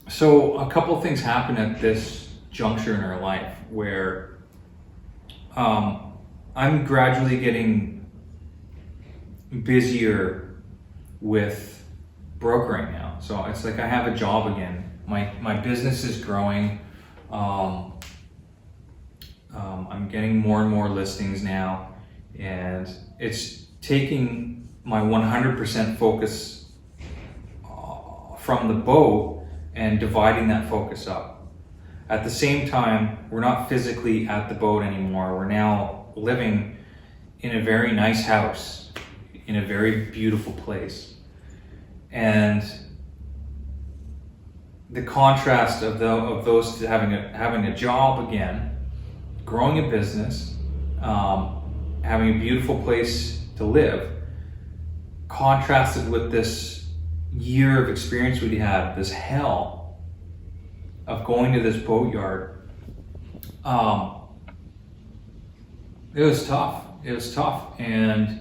So a couple of things happen at this juncture in our life where I'm gradually getting busier with brokering now. So it's like I have a job again. My business is growing. I'm getting more and more listings now, and it's taking my 100% focus from the boat and dividing that focus up. At the same time, we're not physically at the boat anymore. We're now living in a very nice house, in a very beautiful place. And the contrast of those having a job again, growing a business, having a beautiful place to live, contrasted with this year of experience we had, this hell of going to this boatyard. It was tough. It was tough. And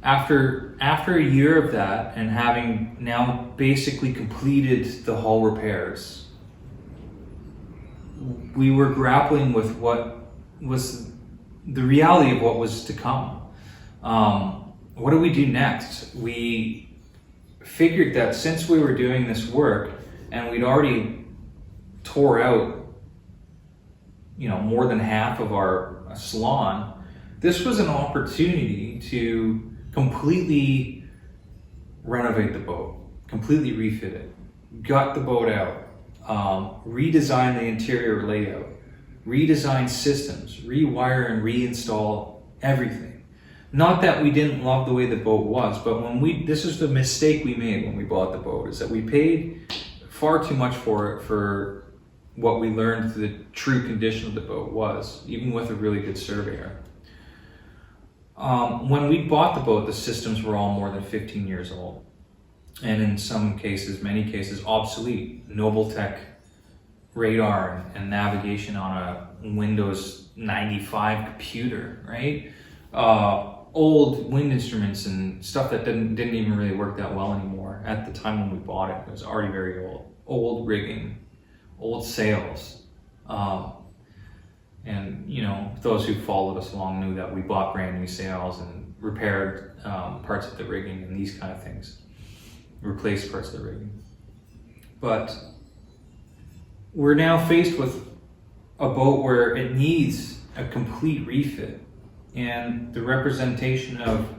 after a year of that, and having now basically completed the hull repairs, we were grappling with what was the reality of what was to come. What do we do next? We figured that since we were doing this work and we'd already tore out, more than half of our salon, this was an opportunity to completely renovate the boat, completely refit it, gut the boat out, redesign the interior layout, redesign systems, rewire and reinstall everything. Not that we didn't love the way the boat was, but this is the mistake we made when we bought the boat, is that we paid far too much for it, for what we learned the true condition of the boat was, even with a really good surveyor. When we bought the boat, the systems were all more than 15 years old. And in some cases, many cases, obsolete. Noble-Tech radar and navigation on a Windows 95 computer, right? Old wind instruments and stuff that didn't even really work that well anymore. At the time when we bought it, it was already very old. Old rigging, old sails. And those who followed us along knew that we bought brand new sails and repaired parts of the rigging and these kind of things. Replaced parts of the rigging. But we're now faced with a boat where it needs a complete refit, and the representation of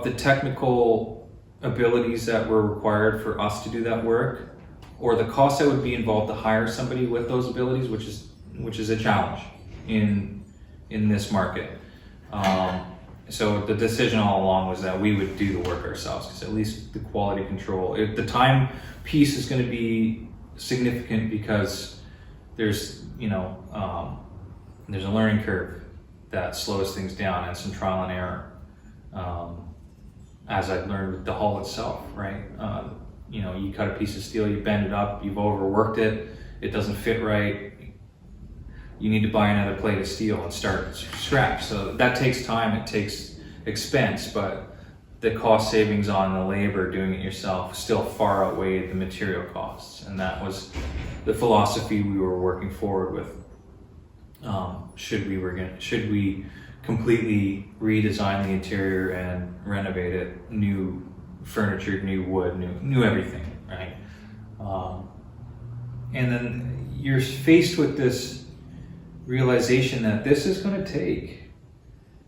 the technical abilities that were required for us to do that work, or the cost that would be involved to hire somebody with those abilities, which is a challenge in this market. So the decision all along was that we would do the work ourselves, because at least the quality control, the time piece is going to be significant, because there's a learning curve that slows things down, and some trial and error. As I've learned with the hull itself, right? You cut a piece of steel, you bend it up, you've overworked it, it doesn't fit right. You need to buy another plate of steel and start scratch. So that takes time, it takes expense, but the cost savings on the labor doing it yourself still far outweighed the material costs. And that was the philosophy we were working forward with. Should we completely redesign the interior and renovate it, new furniture, new wood, new everything, right? And then you're faced with this realization that this is going to take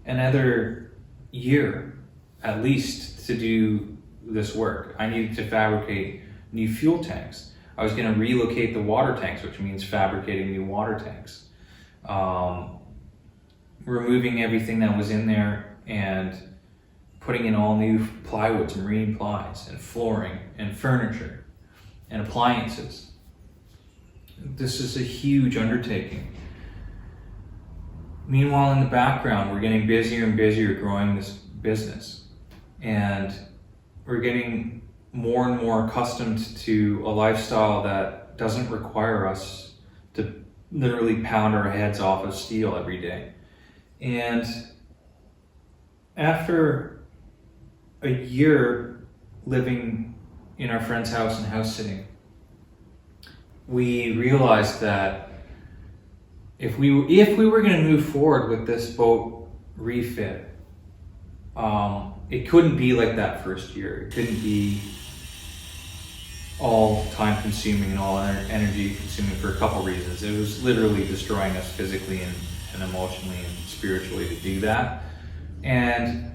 another year at least to do this work. I needed to fabricate new fuel tanks. I was going to relocate the water tanks, which means fabricating new water tanks. Removing everything that was in there and putting in all new plywoods, marine plies, and flooring, and furniture, and appliances. This is a huge undertaking. Meanwhile, in the background, we're getting busier and busier growing this business. And we're getting more and more accustomed to a lifestyle that doesn't require us to literally pound our heads off of steel every day. And after a year living in our friend's house and house sitting, we realized that if we were going to move forward with this boat refit, it couldn't be like that first year. It couldn't be all time consuming and all energy consuming for a couple reasons. It was literally destroying us physically and emotionally and spiritually to do that. And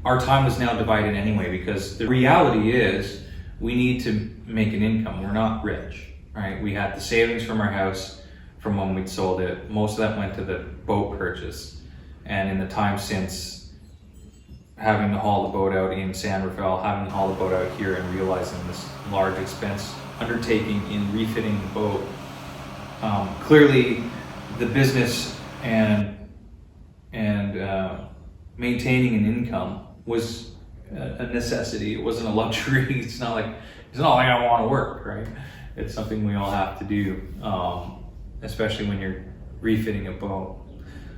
our time was now divided anyway, because the reality is we need to make an income. We're not rich, right? We had the savings from our house from when we'd sold it. Most of that went to the boat purchase. And in the time since, having to haul the boat out in San Rafael, having to haul the boat out here, and realizing this large expense undertaking in refitting the boat, clearly the business and maintaining an income was a necessity. It wasn't a luxury. It's not like I want to work, right? It's something we all have to do, especially when you're refitting a boat.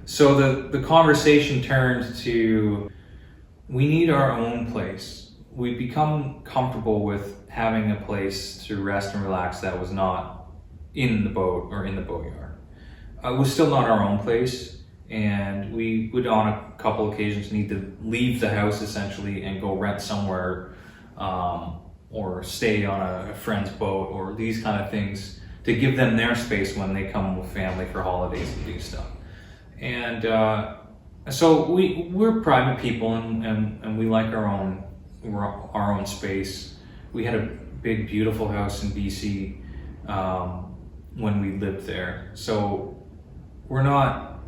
So the conversation turned to, we need our own place. We've become comfortable with having a place to rest and relax that was not in the boat or in the boatyard. It was still not our own place, and we would on a couple occasions need to leave the house essentially and go rent somewhere, or stay on a friend's boat, or these kind of things, to give them their space when they come with family for holidays and do stuff. And so we're private people, and we like our own space. We had a big, beautiful house in BC when we lived there. So we're not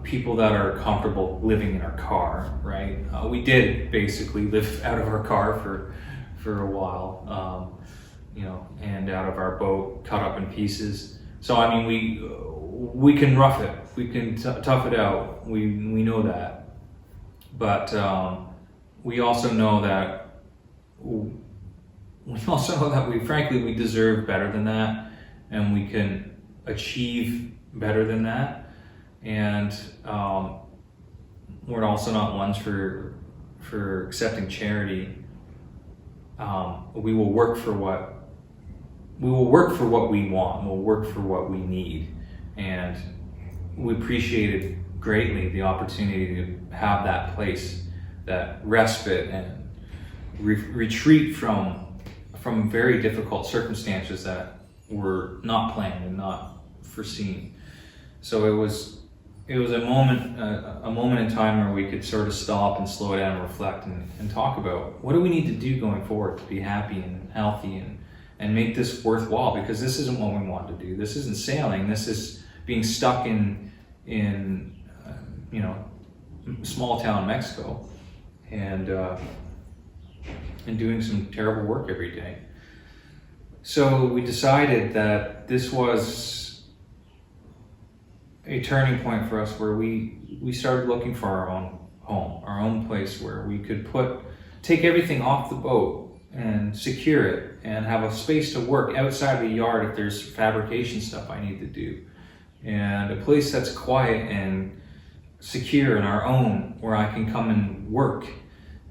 people that are comfortable living in our car, right? We did basically live out of our car for a while, and out of our boat, cut up in pieces. So I mean, we can rough it, we can tough it out. We know that, but we also know that we deserve better than that, and we can achieve better than that. And we're also not ones for accepting charity. We will work for what we want. We'll work for what we need, and we appreciated greatly the opportunity to have that place, that respite and retreat from very difficult circumstances that were not planned and not foreseen. So it was a moment in time where we could sort of stop and slow down and reflect and talk about, what do we need to do going forward to be happy and healthy and make this worthwhile, because this isn't what we want to do. This isn't sailing. This is being stuck in small town Mexico and doing some terrible work every day. So we decided that this was a turning point for us, where we started looking for our own home, our own place where we could take everything off the boat and secure it and have a space to work outside the yard if there's fabrication stuff I need to do, and a place that's quiet and secure and our own, where I can come and work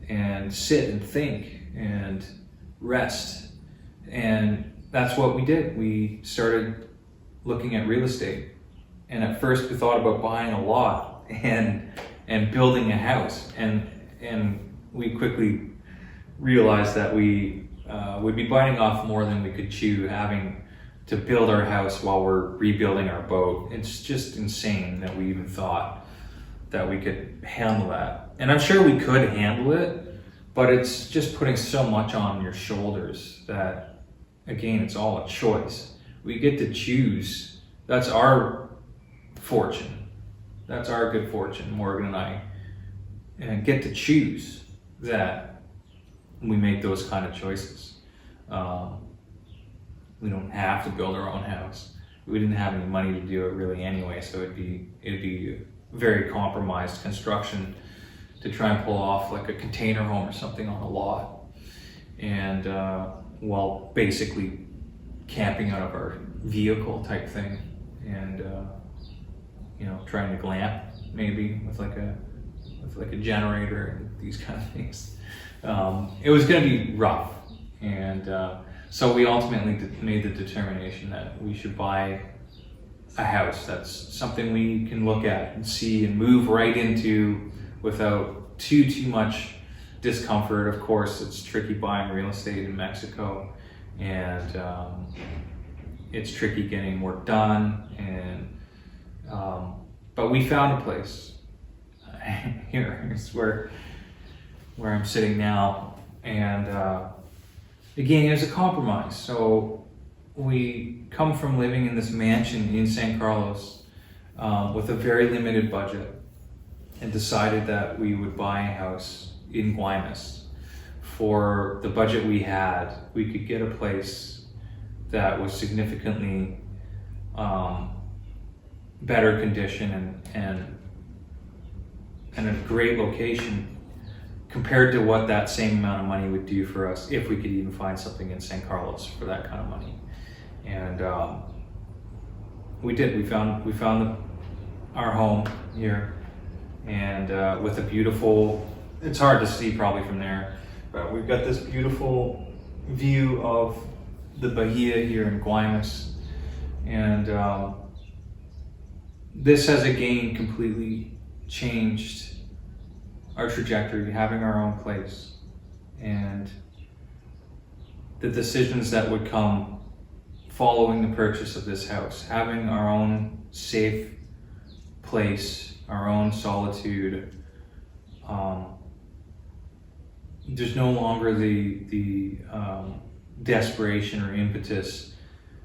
and sit and think and rest. And that's what we did. We started looking at real estate, and at first we thought about buying a lot and building a house, and we quickly realized that we would be biting off more than we could chew, having to build our house while we're rebuilding our boat. It's just insane that we even thought that we could handle that. And I'm sure we could handle it, but it's just putting so much on your shoulders that, again, it's all a choice. We get to choose. That's our fortune. That's our good fortune, Morgan and I, and get to choose that we make those kind of choices. We don't have to build our own house. We didn't have any money to do it really anyway, so it'd be very compromised construction to try and pull off like a container home or something on a lot, and while basically camping out of our vehicle type thing, and trying to glamp maybe with like a generator and these kind of things. It was going to be rough, And so we ultimately made the determination that we should buy a house that's something we can look at and see and move right into without too much discomfort. Of course, it's tricky buying real estate in Mexico, and it's tricky getting work done. And but we found a place here. It's where I'm sitting now, and again, it was a compromise. So we come from living in this mansion in San Carlos with a very limited budget, and decided that we would buy a house in Guaymas. For the budget we had, we could get a place that was significantly better condition and a great location compared to what that same amount of money would do for us if we could even find something in San Carlos for that kind of money. And we did. We found our home here, and with a beautiful. It's hard to see probably from there, but we've got this beautiful view of the Bahia here in Guaymas, and this has again completely changed our trajectory, having our own place, and the decisions that would come following the purchase of this house, having our own safe place, our own solitude. There's no longer the desperation or impetus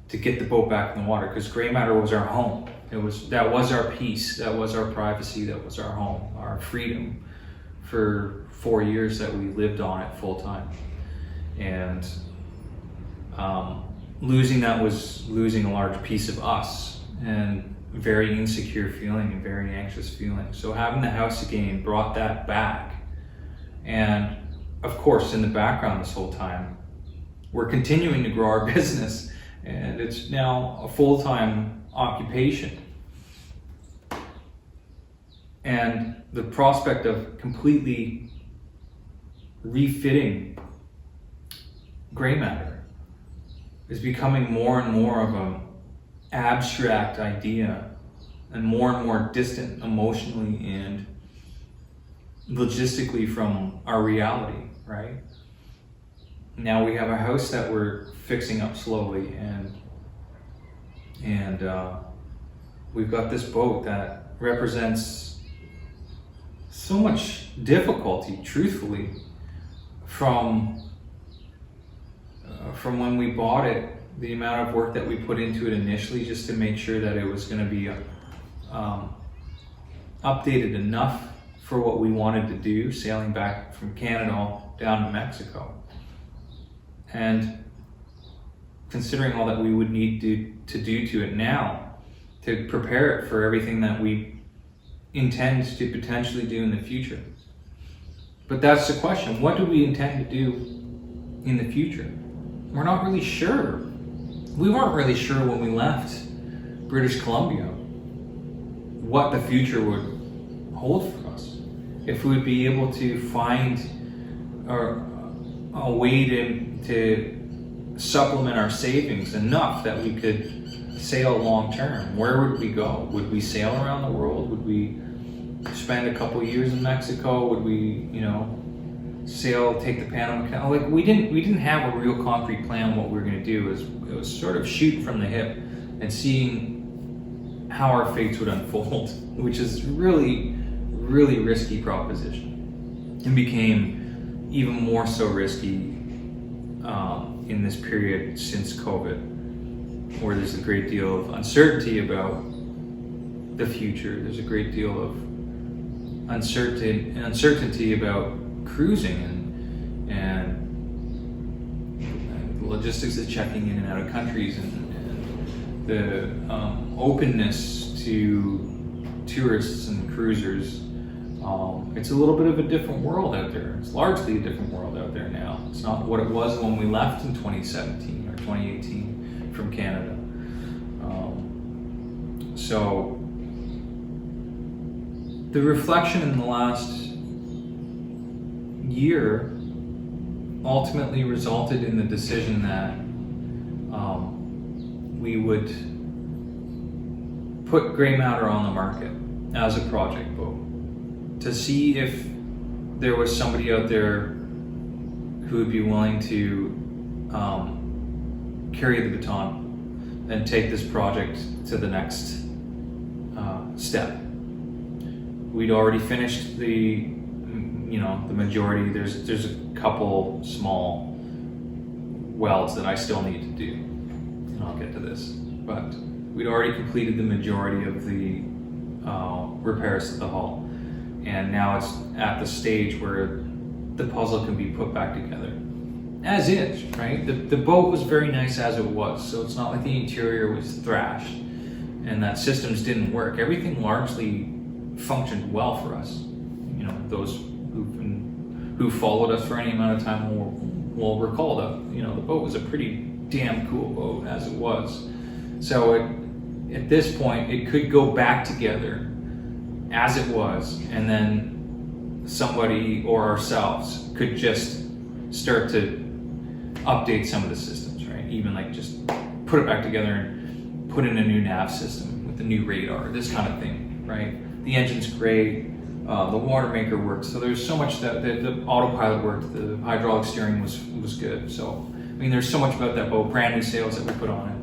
to get the boat back in the water, because Gray Matter was our home. That was our peace, that was our privacy, that was our home, our freedom for 4 years that we lived on it full time. And losing that was losing a large piece of us, and very insecure feeling and very anxious feeling. So having the house again brought that back. And of course, in the background this whole time, we're continuing to grow our business, and it's now a full-time occupation. And the prospect of completely refitting Gray Matter is becoming more and more of an abstract idea, and more distant emotionally and logistically from our reality, right? Now we have a house that we're fixing up slowly, and we've got this boat that represents so much difficulty, truthfully, from when we bought it, the amount of work that we put into it initially just to make sure that it was going to be updated enough for what we wanted to do, sailing back from Canada down to Mexico. And considering all that we would need to do to it now to prepare it for everything that we intend to potentially do in the future. But that's the question. What do we intend to do in the future? We're not really sure. We weren't really sure when we left British Columbia what the future would hold for us. If we would be able to find a way to supplement our savings enough that we could sail long term. Where would we go? Would we sail around the world? Would we spend a couple years in Mexico? Would we, sail, take the Panama Canal? Like we didn't have a real concrete plan what we were going to do. It was sort of shoot from the hip and seeing how our fates would unfold, which is really risky proposition, and became even more so risky in this period since COVID, where there's a great deal of uncertainty about the future. There's a great deal of uncertainty about cruising and logistics of checking in and out of countries, and the openness to tourists and cruisers. It's a little bit of a different world out there. It's largely a different world out there now. It's not what it was when we left in 2017 or 2018 from Canada. So the reflection in the last year ultimately resulted in the decision that we would put Grey Matter on the market as a project boat to see if there was somebody out there who would be willing to carry the baton and take this project to the next step. We'd already finished the majority. There's a couple small welds that I still need to do, and I'll get to this. But we'd already completed the majority of the repairs to the hull, and now it's at the stage where the puzzle can be put back together. As is, right? The boat was very nice as it was, so it's not like the interior was thrashed and that systems didn't work. Everything largely functioned well for us. Those who followed us for any amount of time will recall that the boat was a pretty damn cool boat as it was. So at this point, it could go back together as it was, and then somebody or ourselves could just start to update some of the systems, right? Even like just put it back together and put in a new nav system with the new radar, this kind of thing, right? The engine's great, the water maker worked, so there's so much that the autopilot worked, the hydraulic steering was good. So there's so much about that boat, brand new sails that we put on it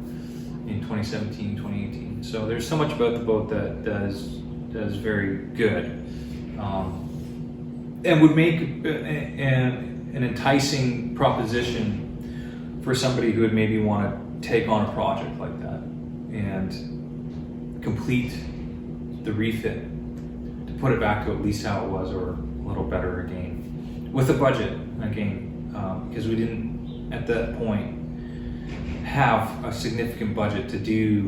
in 2017, 2018. So there's so much about the boat that is very good, and would make an enticing proposition for somebody who would maybe want to take on a project like that and complete the refit to put it back to at least how it was, or a little better again, with a budget again, because we didn't at that point have a significant budget to do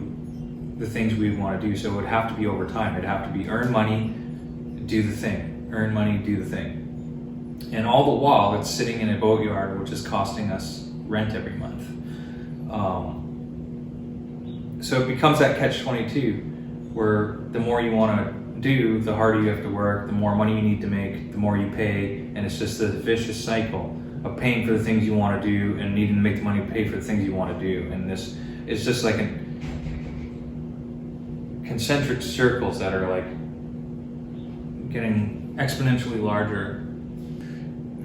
the things we want to do. So it would have to be over time. It'd have to be earn money, do the thing, earn money, do the thing. And all the while it's sitting in a boatyard, which is costing us rent every month. So it becomes that catch-22 where the more you want to do, the harder you have to work, the more money you need to make, the more you pay, and it's just a vicious cycle of paying for the things you want to do and needing to make the money to pay for the things you want to do. And this is just like concentric circles that are like getting exponentially larger.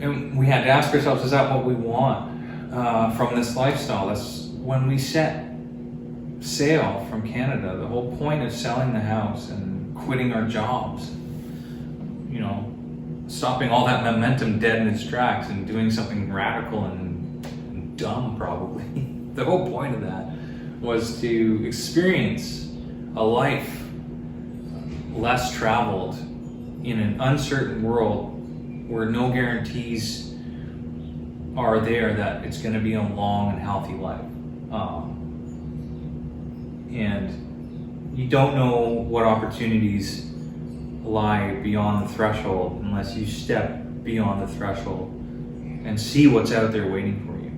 And we had to ask ourselves, is that what we want from this lifestyle? That's when we set sail from Canada. The whole point of selling the house and quitting our jobs, stopping all that momentum dead in its tracks and doing something radical and dumb probably. The whole point of that was to experience a life less traveled in an uncertain world where no guarantees are there that it's going to be a long and healthy life. And you don't know what opportunities lie beyond the threshold unless you step beyond the threshold and see what's out there waiting for you.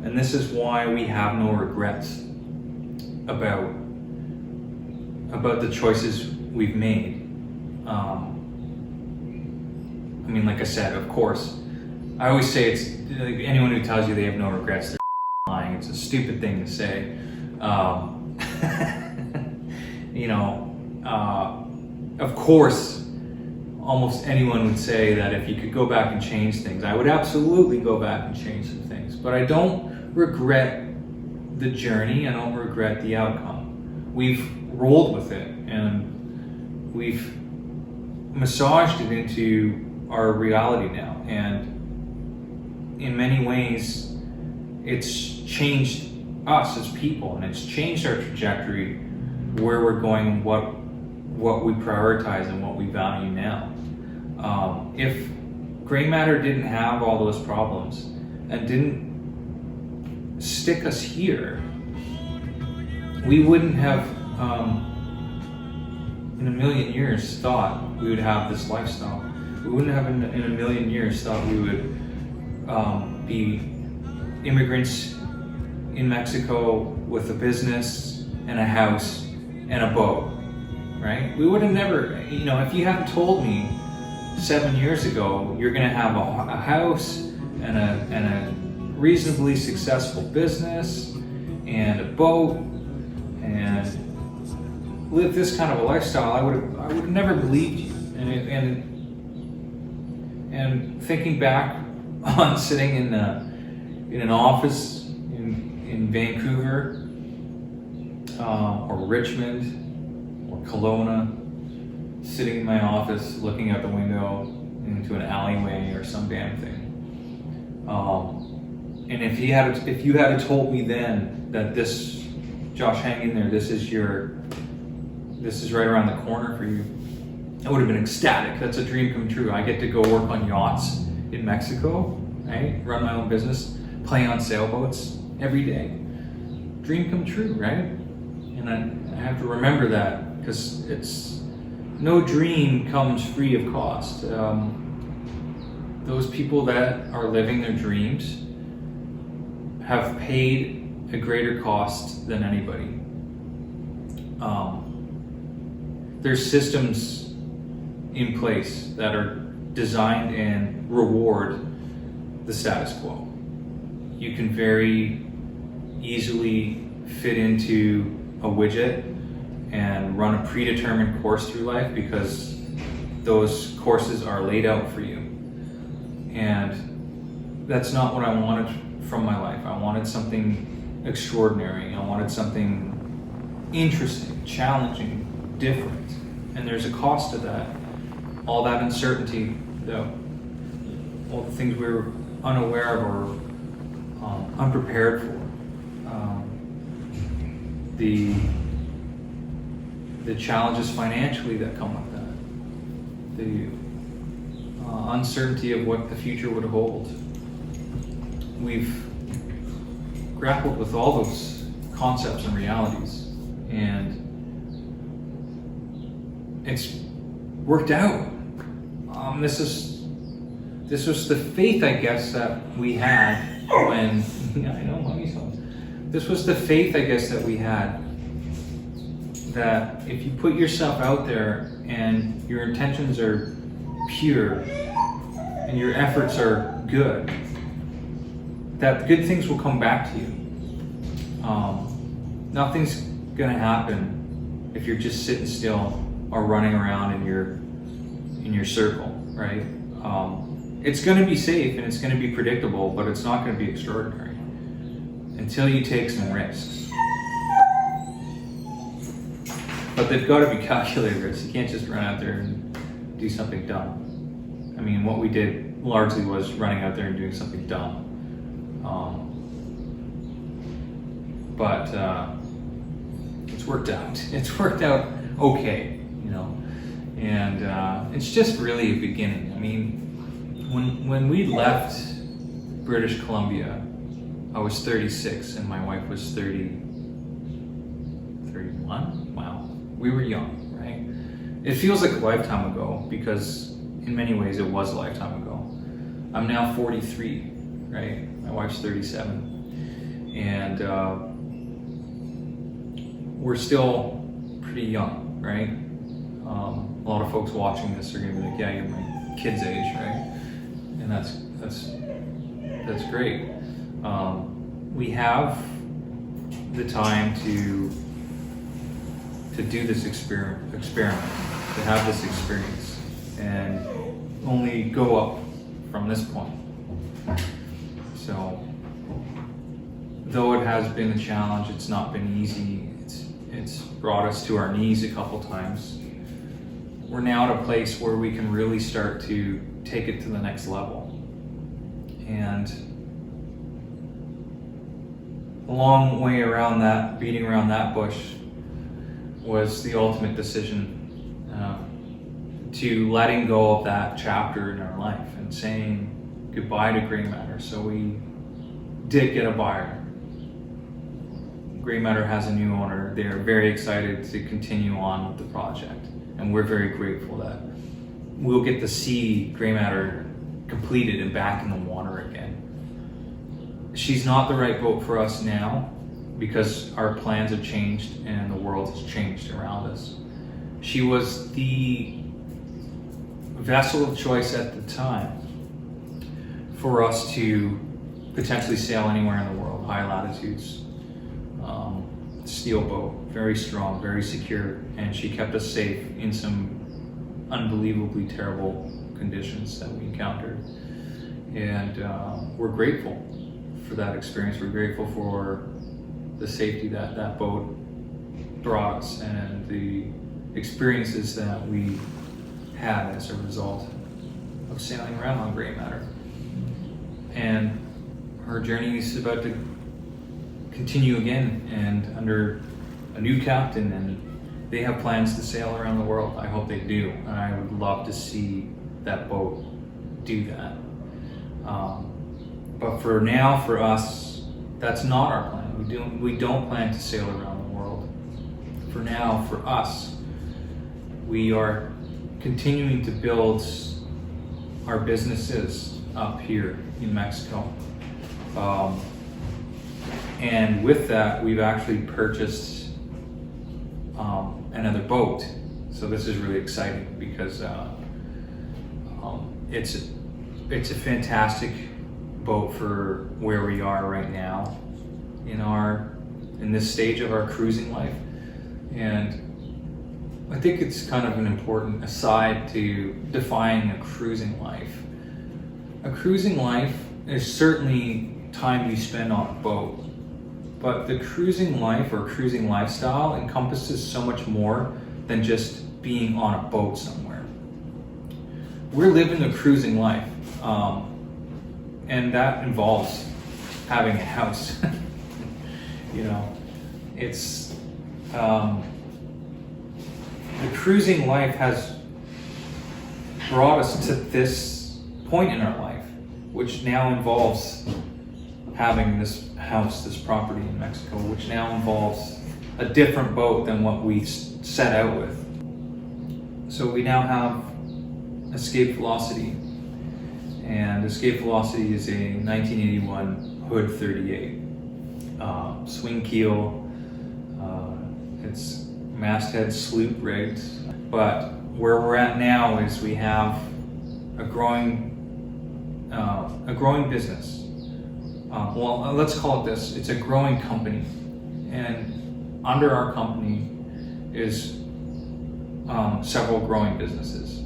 And this is why we have no regrets about the choices we've made. Like I said, of course, I always say it's like anyone who tells you they have no regrets, they're lying. It's a stupid thing to say. Of course, almost anyone would say that if you could go back and change things, I would absolutely go back and change some things. But I don't regret the journey. I don't regret the outcome. We've rolled with it and we've massaged it into our reality now. And in many ways, it's changed us as people, and it's changed our trajectory, where we're going, what we prioritize and what we value now. If Grey Matter didn't have all those problems and didn't stick us here, we wouldn't have in a million years thought we would have this lifestyle. We wouldn't have in a million years thought we would be immigrants in Mexico with a business and a house and a boat, right? We would have never, if you hadn't told me 7 years ago you're gonna have a house and a reasonably successful business and a boat and live this kind of a lifestyle, I would have never believed you. And thinking back on sitting in an office in Vancouver or Richmond or Kelowna, sitting in my office looking out the window into an alleyway or some damn thing. And if you had told me then that this, Josh, hang in there, this is right around the corner for you, I would have been ecstatic. That's a dream come true. I get to go work on yachts in Mexico, right? Run my own business, play on sailboats every day. Dream come true, right? And I have to remember that, because no dream comes free of cost. Those people that are living their dreams have paid a greater cost than anybody. There's systems in place that are designed and reward the status quo. You can very easily fit into a widget and run a predetermined course through life because those courses are laid out for you. And that's not what I wanted from my life. I wanted something extraordinary. I wanted something interesting, challenging, different. And there's a cost to that. All that uncertainty, all the things we were unaware of or unprepared for. The challenges financially that come with that. The uncertainty of what the future would hold. We've grappled with all those concepts and realities, and it's worked out. This was the faith, I guess, that we had when this was the faith, I guess, that we had, that if you put yourself out there and your intentions are pure and your efforts are good, that good things will come back to you. Nothing's gonna happen if you're just sitting still or running around in your circle, right? It's gonna be safe and it's gonna be predictable, but it's not gonna be extraordinary until you take some risks. But they've got to be calculated risks. You can't just run out there and do something dumb. I mean, what we did largely was running out there and doing something dumb. But it's worked out. It's worked out okay, and it's just really a beginning. I mean, when we left British Columbia, I was 36 and my wife was 31. Wow, we were young, right? It feels like a lifetime ago because in many ways it was a lifetime ago. I'm now 43, right? My wife's 37, and we're still pretty young, right? A lot of folks watching this are gonna be like, yeah, you're my kid's age, right? And that's great. We have the time to do this experiment, to have this experience, and only go up from this point. So, though it has been a challenge, it's not been easy. It's brought us to our knees a couple times. We're now at a place where we can really start to take it to the next level. And a long way around that, beating around that bush, was the ultimate decision to letting go of that chapter in our life and saying goodbye to Grey Matter. So we did get a buyer. Grey Matter has a new owner. They're very excited to continue on with the project, and we're very grateful that we'll get to see Grey Matter completed and back in the water again. She's not the right boat for us now because our plans have changed and the world has changed around us. She was the vessel of choice at the time for us to potentially sail anywhere in the world, high latitudes. Steel boat, very strong, very secure, and she kept us safe in some unbelievably terrible conditions that we encountered. And we're grateful for that experience. We're grateful for the safety that that boat brought us and the experiences that we had as a result of sailing around on Grey Matter. And her journey is about to continue again, and under a new captain, and they have plans to sail around the world. I hope they do, and I would love to see that boat do that. But for now, for us, that's not our plan. We don't plan to sail around the world. For now, for us, we are continuing to build our businesses up here in Mexico. And with that, we've actually purchased another boat. So this is really exciting because it's a fantastic boat for where we are right now in this stage of our cruising life. And I think it's kind of an important aside to define a cruising life. A cruising life is certainly time you spend on a boat, but the cruising life or cruising lifestyle encompasses so much more than just being on a boat somewhere. We're living a cruising life, and that involves having a house. It's the cruising life has brought us to this point in our life, which now involves having this house, this property in Mexico, which now involves a different boat than what we set out with. So we now have Escape Velocity, and Escape Velocity is a 1981 Hood 38, swing keel. It's masthead sloop rigged, but where we're at now is we have a growing business. Well, let's call it this. It's a growing company, and under our company is several growing businesses.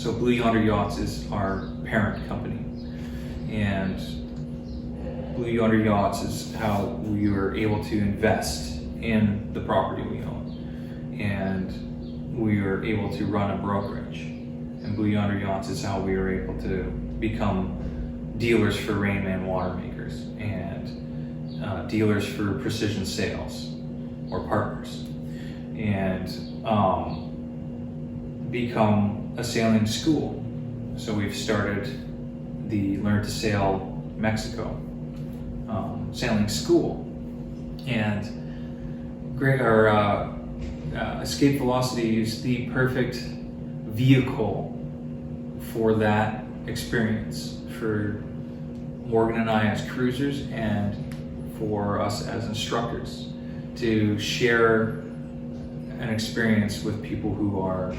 So Blue Yonder Yachts is our parent company, and Blue Yonder Yachts is how we were able to invest in the property we own, and we were able to run a brokerage. And Blue Yonder Yachts is how we were able to become dealers for Rainman water makers and dealers for Precision Sails or partners, and become a sailing school. So we've started the Learn to Sail Mexico sailing school, and Escape Velocity is the perfect vehicle for that experience for Morgan and I as cruisers, and for us as instructors to share an experience with people who are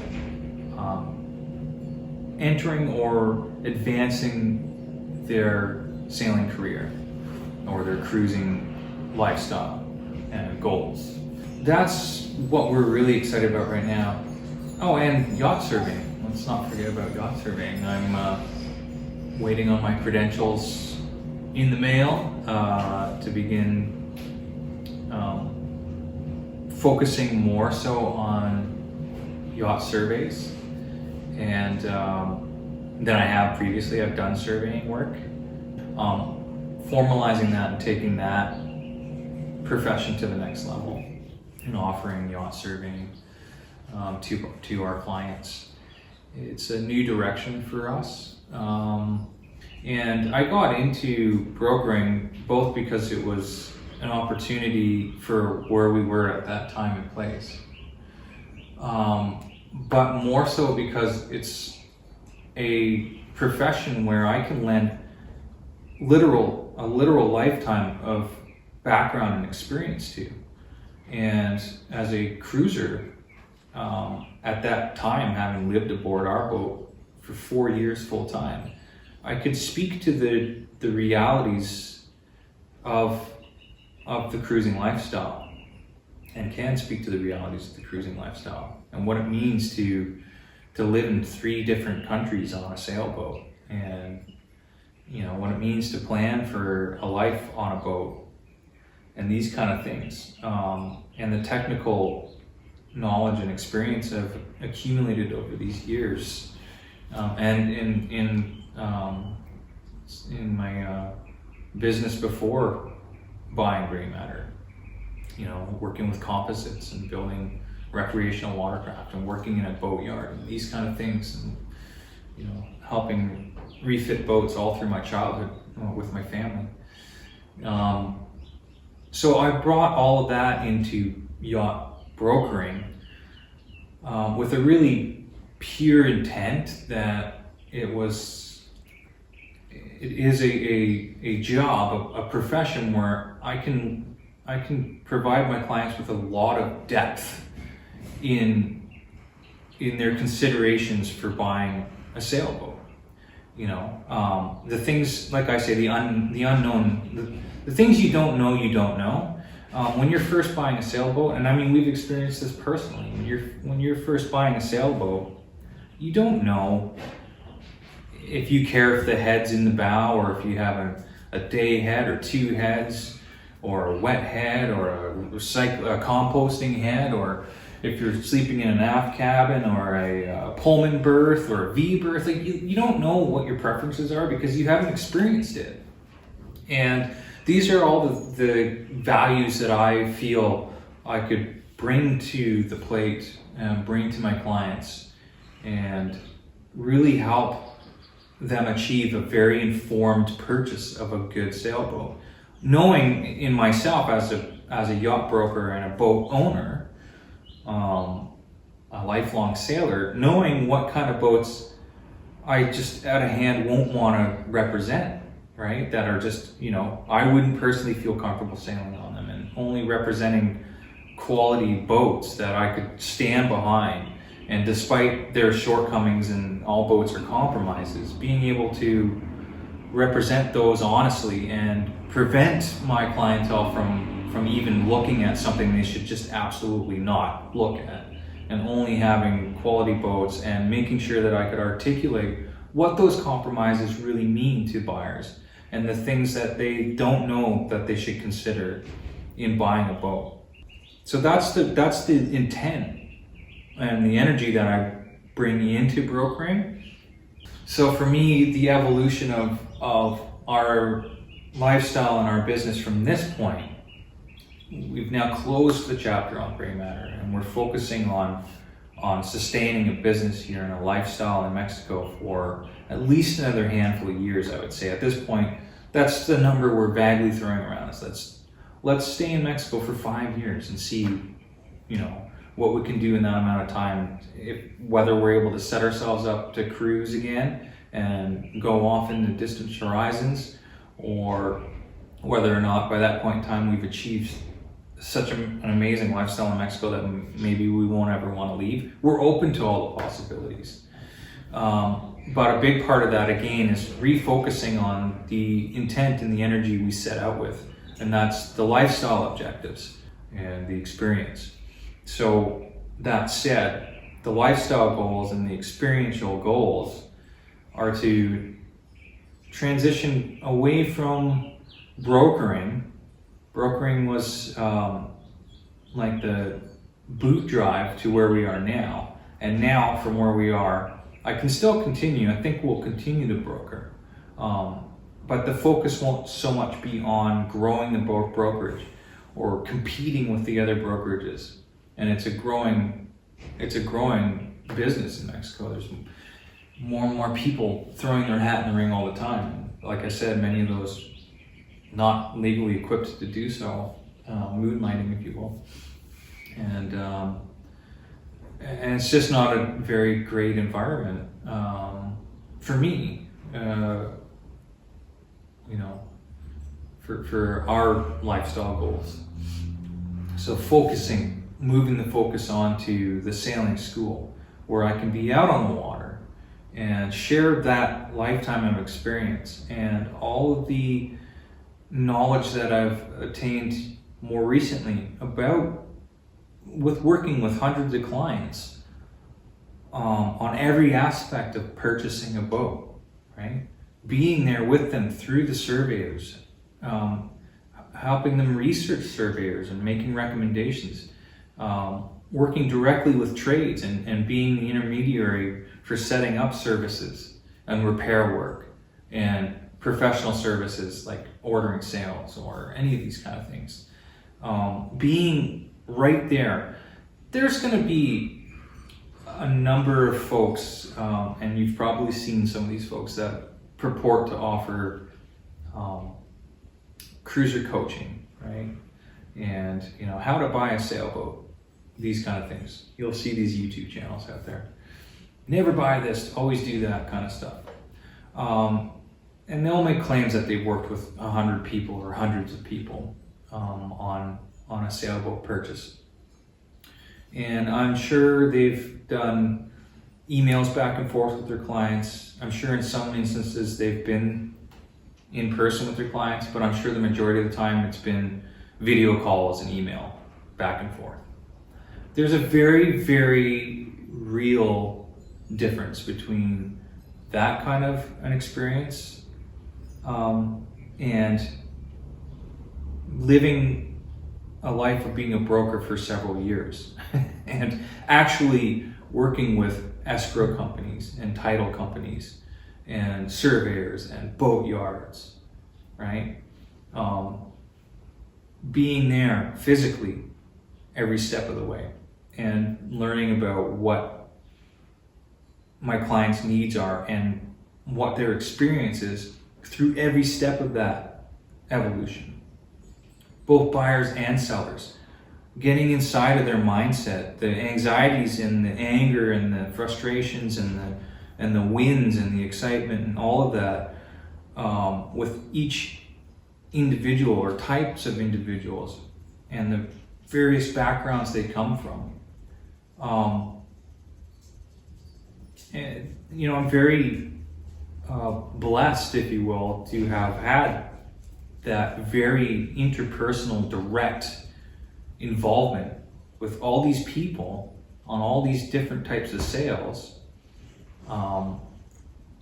entering or advancing their sailing career or their cruising lifestyle and goals. That's what we're really excited about right now. Oh, and yacht surveying. Let's not forget about yacht surveying. I'm waiting on my credentials in the mail to begin focusing more so on yacht surveys, and than I have previously. I've done surveying work. Formalizing that and taking that profession to the next level and offering yacht surveying to our clients. It's a new direction for us. And I got into brokering both because it was an opportunity for where we were at that time and place, but more so because it's a profession where I can lend a literal lifetime of background and experience to. And as a cruiser, at that time, having lived aboard our boat for 4 years full time, I could speak to the realities of the cruising lifestyle, and can speak to the realities of the cruising lifestyle and what it means to live in 3 different countries on a sailboat, and what it means to plan for a life on a boat, and these kind of things, and the technical knowledge and experience I've accumulated over these years, and in my business before buying Gray Matter, working with composites and building recreational watercraft and working in a boatyard and these kind of things, and helping refit boats all through my childhood with my family. So I brought all of that into yacht brokering with a really pure intent that it is a job, a profession where I can provide my clients with a lot of depth in their considerations for buying a sailboat. The things, like I say, the unknown, the things you don't know. When you're first buying a sailboat, and I mean, we've experienced this personally, when you're first buying a sailboat, you don't know if you care if the head's in the bow, or if you have a day head or 2 heads, or a wet head, or a composting head, or if you're sleeping in an aft cabin, or a Pullman berth, or a V berth. Like you don't know what your preferences are because you haven't experienced it. And these are all the values that I feel I could bring to the plate and bring to my clients, and really help them achieve a very informed purchase of a good sailboat. Knowing in myself as a yacht broker and a boat owner, a lifelong sailor, knowing what kind of boats I just out of hand won't want to represent, right? That are just, I wouldn't personally feel comfortable sailing on them, and only representing quality boats that I could stand behind. And despite their shortcomings, and all boats are compromises, being able to represent those honestly and prevent my clientele from even looking at something they should just absolutely not look at, and only having quality boats, and making sure that I could articulate what those compromises really mean to buyers, and the things that they don't know that they should consider in buying a boat. So that's the intent and the energy that I bring into brokering. So for me, the evolution of our lifestyle and our business from this point, we've now closed the chapter on Gray Matter, and we're focusing on sustaining a business here and a lifestyle in Mexico for at least another handful of years, I would say. At this point, that's the number we're vaguely throwing around us. Let's stay in Mexico for 5 years and see, what we can do in that amount of time, whether we're able to set ourselves up to cruise again and go off into distant horizons, or whether or not by that point in time we've achieved such an amazing lifestyle in Mexico that maybe we won't ever want to leave. We're open to all the possibilities. But a big part of that, again, is refocusing on the intent and the energy we set out with, and that's the lifestyle objectives and the experience. So that said, the lifestyle goals and the experiential goals are to transition away from brokering. Brokering was like the boot drive to where we are now. And now from where we are, I can still continue. I think we'll continue to broker. But the focus won't so much be on growing the brokerage or competing with the other brokerages. And it's a growing business in Mexico. There's more and more people throwing their hat in the ring all the time. Like I said, many of those not legally equipped to do so, moonlighting, if you will. And it's just not a very great environment for me, for our lifestyle goals. So moving the focus onto the sailing school, where I can be out on the water and share that lifetime of experience and all of the knowledge that I've attained more recently with working with hundreds of clients on every aspect of purchasing a boat, right? Being there with them through the surveyors, helping them research surveyors and making recommendations, working directly with trades and being the intermediary for setting up services and repair work and professional services like ordering sales or any of these kind of things. Being right there. There's going to be a number of folks, and you've probably seen some of these folks that purport to offer cruiser coaching, right? And how to buy a sailboat, these kind of things. You'll see these YouTube channels out there. Never buy this, always do that kind of stuff. And they'll make claims that they've worked with 100 people or hundreds of people on a sailboat purchase. And I'm sure they've done emails back and forth with their clients. I'm sure in some instances they've been in person with their clients, but I'm sure the majority of the time it's been video calls and email back and forth. There's a very, very real difference between that kind of an experience and living a life of being a broker for several years and actually working with escrow companies and title companies and surveyors and boat yards, right? Being there physically every step of the way and learning about what my clients' needs are and what their experience is through every step of that evolution. Both buyers and sellers, getting inside of their mindset, the anxieties and the anger and the frustrations and the wins and the excitement and all of that with each individual or types of individuals and the various backgrounds they come from. And, I'm very blessed, if you will, to have had that very interpersonal, direct involvement with all these people on all these different types of sales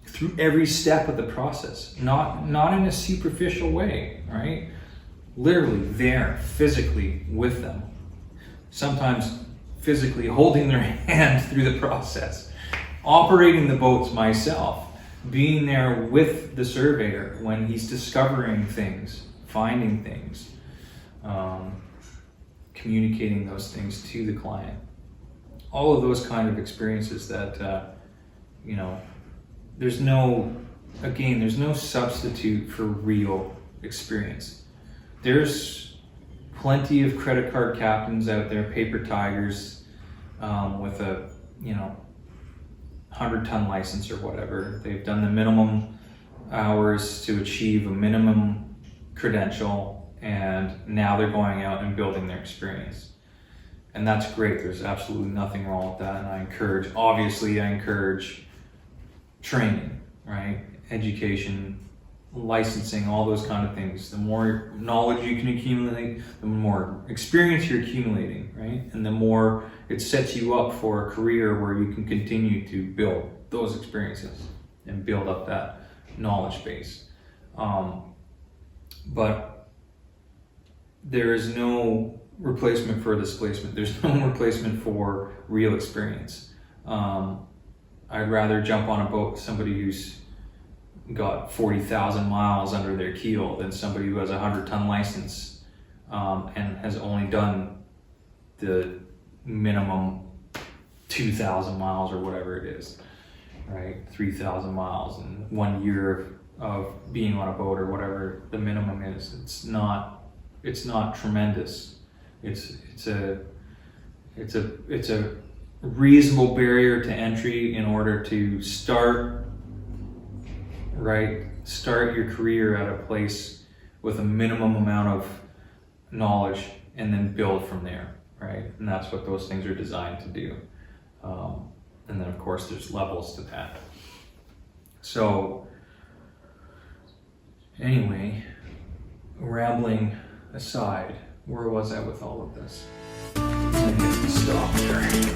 through every step of the process, not in a superficial way, right? Literally there, physically with them, sometimes physically holding their hand through the process, operating the boats myself, being there with the surveyor when he's discovering things, finding things, communicating those things to the client. All of those kind of experiences that, there's no substitute for real experience. There's plenty of credit card captains out there, paper tigers, with a, 100-ton license or whatever. They've done the minimum hours to achieve a minimum credential, and now they're going out and building their experience. And that's great. There's absolutely nothing wrong with that. And I encourage training, right? Education, licensing, all those kind of things. The more knowledge you can accumulate, the more experience you're accumulating, right? And the more it sets you up for a career where you can continue to build those experiences and build up that knowledge base. But there is no replacement for displacement. There's no replacement for real experience. I'd rather jump on a boat with somebody who's got 40,000 miles under their keel than somebody who has a 100-ton license and has only done the minimum 2,000 miles or whatever it is, right? 3,000 miles and 1 year of being on a boat or whatever the minimum is. It's not tremendous. It's a reasonable barrier to entry in order to start your career at a place with a minimum amount of knowledge and then build from there, right? And that's what those things are designed to do. And then of course there's levels to that. So anyway, rambling aside, where was I with all of this? I get to stop here.